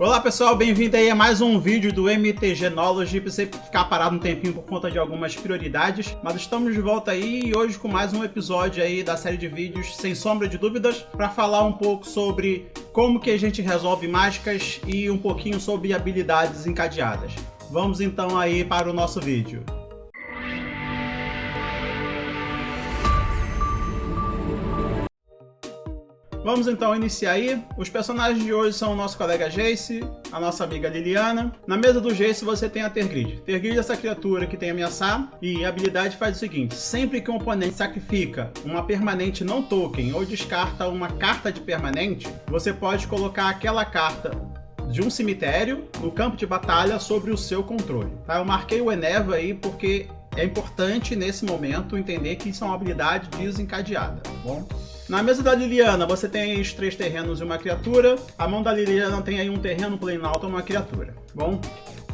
Olá pessoal, bem-vindo aí a mais um vídeo do MTG Knowledge. Você ficar parado um tempinho por conta de algumas prioridades, mas estamos de volta aí e hoje com mais um episódio aí da série de vídeos Sem Sombra de Dúvidas, para falar um pouco sobre como que a gente resolve mágicas e um pouquinho sobre habilidades encadeadas. Vamos então aí para o nosso vídeo. Vamos então iniciar aí. Os personagens de hoje são o nosso colega Jace, a nossa amiga Liliana. Na mesa do Jace você tem a Tergrid. Tergrid é essa criatura que tem ameaçar e a habilidade faz o seguinte: sempre que um oponente sacrifica uma permanente não token ou descarta uma carta de permanente, você pode colocar aquela carta de um cemitério no campo de batalha sobre o seu controle. Tá? Eu marquei o Eneva aí porque é importante nesse momento entender que isso é uma habilidade desencadeada, tá bom? Na mesa da Liliana você tem aí os 3 terrenos e uma criatura. A mão da Liliana tem aí um terreno, um Planalto e uma criatura. Bom,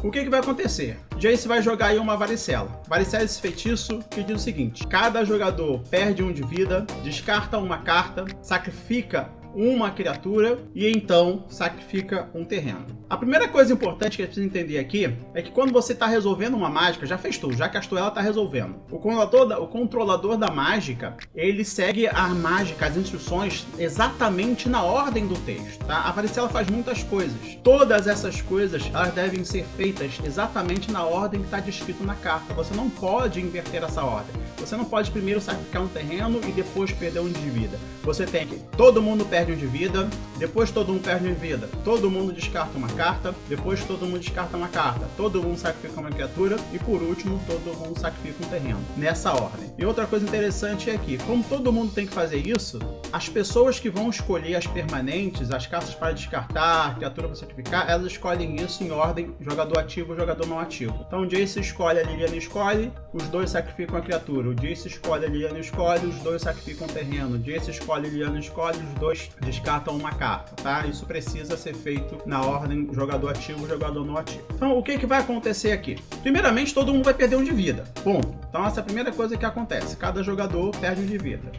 o que vai acontecer? Jace vai jogar aí uma varicela. Varicela é esse feitiço que diz o seguinte: cada jogador perde 1 de vida, descarta uma carta, sacrifica uma criatura e então sacrifica um terreno. A primeira coisa importante que a gente precisa entender aqui é que quando você está resolvendo uma mágica, já fez tudo, já castou ela, está resolvendo. O controlador da mágica, ele segue a mágica, as instruções exatamente na ordem do texto. Tá? A varicela faz muitas coisas. Todas essas coisas elas devem ser feitas exatamente na ordem que está descrito na carta. Você não pode inverter essa ordem. Você não pode primeiro sacrificar um terreno e depois perder 1 de vida. Você tem que todo mundo perde 1 de vida, depois todo mundo perde 1 de vida, todo mundo descarta uma carta, depois todo mundo descarta uma carta, todo mundo sacrifica uma criatura e por último todo mundo sacrifica um terreno, nessa ordem. E outra coisa interessante é que, como todo mundo tem que fazer isso, as pessoas que vão escolher as permanentes, as cartas para descartar, criatura para sacrificar, elas escolhem isso em ordem jogador ativo, jogador não ativo. Então o Jace escolhe, a Liliana escolhe, os dois sacrificam a criatura. O Jace escolhe, a Liliana escolhe, os dois sacrificam o terreno. O Jace escolhe, a Liliana escolhe, os dois descartam uma carta, tá? Isso precisa ser feito na ordem jogador ativo, jogador não ativo. Então o que vai acontecer aqui? Primeiramente, todo mundo vai perder 1 de vida. Ponto. Então essa é a primeira coisa que acontece. Cada jogador perde 1 de vida.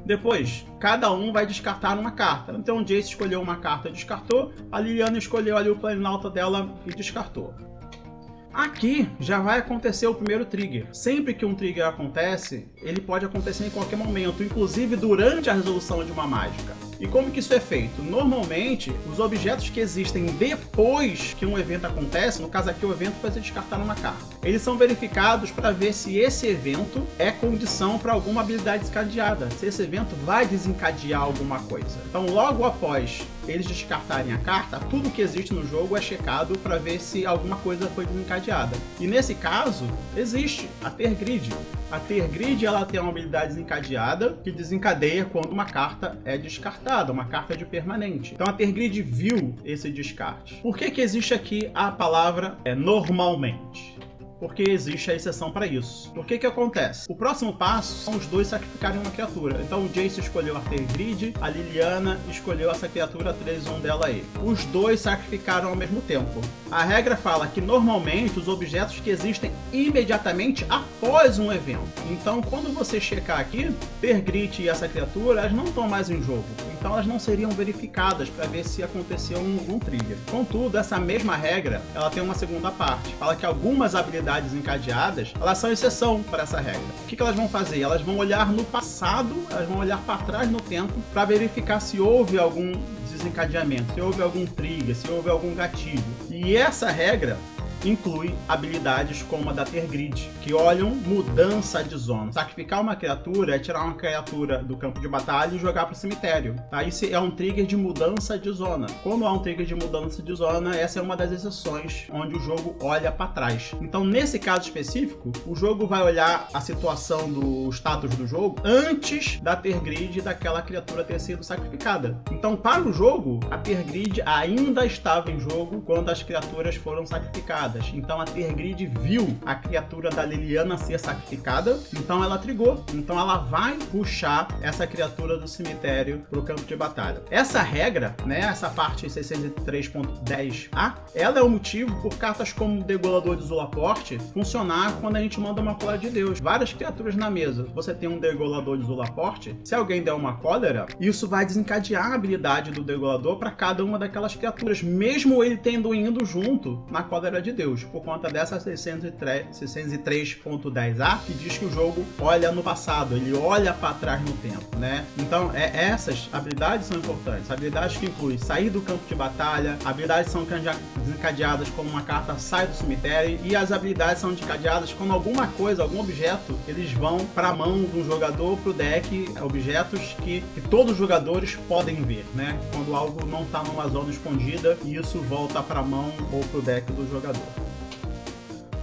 Depois, cada um vai descartar uma carta. Então o Jace escolheu uma carta e descartou. A Liliana escolheu ali o Planalto dela e descartou. Aqui já vai acontecer o primeiro trigger. Sempre que um trigger acontece, ele pode acontecer em qualquer momento, inclusive durante a resolução de uma mágica. E como que isso é feito? Normalmente, os objetos que existem depois que um evento acontece, no caso aqui o evento vai ser descartar uma carta, eles são verificados para ver se esse evento é condição para alguma habilidade desencadeada, se esse evento vai desencadear alguma coisa. Então logo após eles descartarem a carta, tudo que existe no jogo é checado para ver se alguma coisa foi desencadeada. E nesse caso, existe a Tergrid. A Tergrid ela tem uma habilidade desencadeada que desencadeia quando uma carta é descartada, uma carta de permanente. Então a Tergrid viu esse descarte. Por que existe aqui a palavra normalmente? Porque existe a exceção para isso. O que acontece? O próximo passo são os dois sacrificarem uma criatura. Então o Jace escolheu a Tergrid, a Liliana escolheu essa criatura 3/1 dela aí. Os dois sacrificaram ao mesmo tempo. A regra fala que normalmente os objetos que existem imediatamente após um evento. Então quando você checar aqui, Tergrid e essa criatura, elas não estão mais em jogo. Então elas não seriam verificadas para ver se aconteceu um trigger. Contudo, essa mesma regra, ela tem uma segunda parte. Fala que algumas habilidades encadeadas, elas são exceção para essa regra. O que elas vão fazer? Elas vão olhar no passado, elas vão olhar para trás no tempo para verificar se houve algum desencadeamento, se houve algum trigger, se houve algum gatilho. E essa regra inclui habilidades como a da Tergrid, que olham mudança de zona. Sacrificar uma criatura é tirar uma criatura do campo de batalha e jogar para o cemitério. Tá? Isso é um trigger de mudança de zona. Quando há um trigger de mudança de zona, essa é uma das exceções onde o jogo olha para trás. Então, nesse caso específico, o jogo vai olhar a situação do status do jogo antes da Tergrid daquela criatura ter sido sacrificada. Então, para o jogo, a Tergrid ainda estava em jogo quando as criaturas foram sacrificadas. encadeadas. Então a Tergrid viu a criatura da Liliana ser sacrificada, então ela trigou. Então ela vai puxar essa criatura do cemitério pro campo de batalha. Essa regra, né, essa parte 603.10a, ela é o motivo por cartas como o Degolador de Zulaporte funcionar quando a gente manda uma Cólera de Deus. Várias criaturas na mesa, você tem um Degolador de Zulaporte, se alguém der uma cólera, isso vai desencadear a habilidade do Degolador para cada uma daquelas criaturas, mesmo ele tendo indo junto na Cólera de Deus, por conta dessa 603.10a, que diz que o jogo olha no passado, ele olha para trás no tempo, né? Então, essas habilidades são importantes, habilidades que incluem sair do campo de batalha, habilidades são desencadeadas quando uma carta sai do cemitério, e as habilidades são desencadeadas quando alguma coisa, algum objeto, eles vão para a mão do jogador, pro deck, objetos que todos os jogadores podem ver, né? Quando algo não está numa zona escondida e isso volta para a mão ou pro deck do jogador.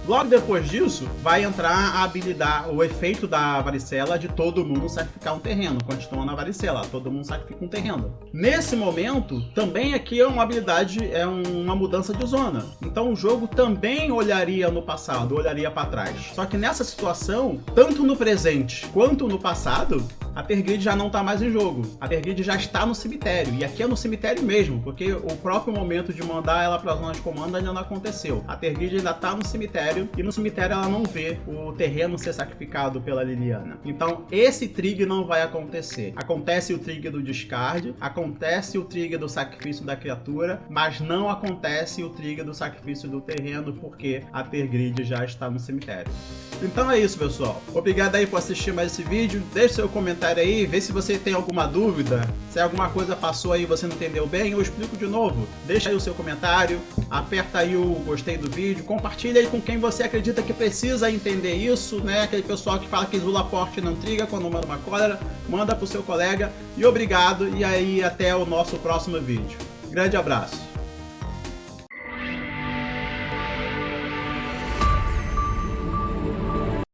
Logo depois disso, vai entrar a habilidade, o efeito da varicela de todo mundo sacrificar um terreno. Quando estão na varicela, todo mundo sacrifica um terreno. Nesse momento, também aqui é uma habilidade, é uma mudança de zona. Então o jogo também olharia no passado, olharia para trás. Só que nessa situação, tanto no presente quanto no passado, a Tergrid já não está mais em jogo. A Tergrid já está no cemitério. E aqui é no cemitério mesmo, porque o próprio momento de mandar ela para a zona de comando ainda não aconteceu. A Tergrid ainda está no cemitério, e no cemitério ela não vê o terreno ser sacrificado pela Liliana. Então esse trigger não vai acontecer. Acontece o trigger do discard, acontece o trigger do sacrifício da criatura, mas não acontece o trigger do sacrifício do terreno, porque a Tergrid já está no cemitério. Então é isso, pessoal. Obrigado aí por assistir mais esse vídeo. Deixe seu comentário aí, vê se você tem alguma dúvida, se alguma coisa passou aí e você não entendeu bem, eu explico de novo. Deixa aí o seu comentário, aperta aí o gostei do vídeo, compartilha aí com quem você acredita que precisa entender isso, né? Aquele pessoal que fala que Zulaporte não triga quando manda uma cólera, manda pro seu colega. E obrigado, e aí até o nosso próximo vídeo. Grande abraço!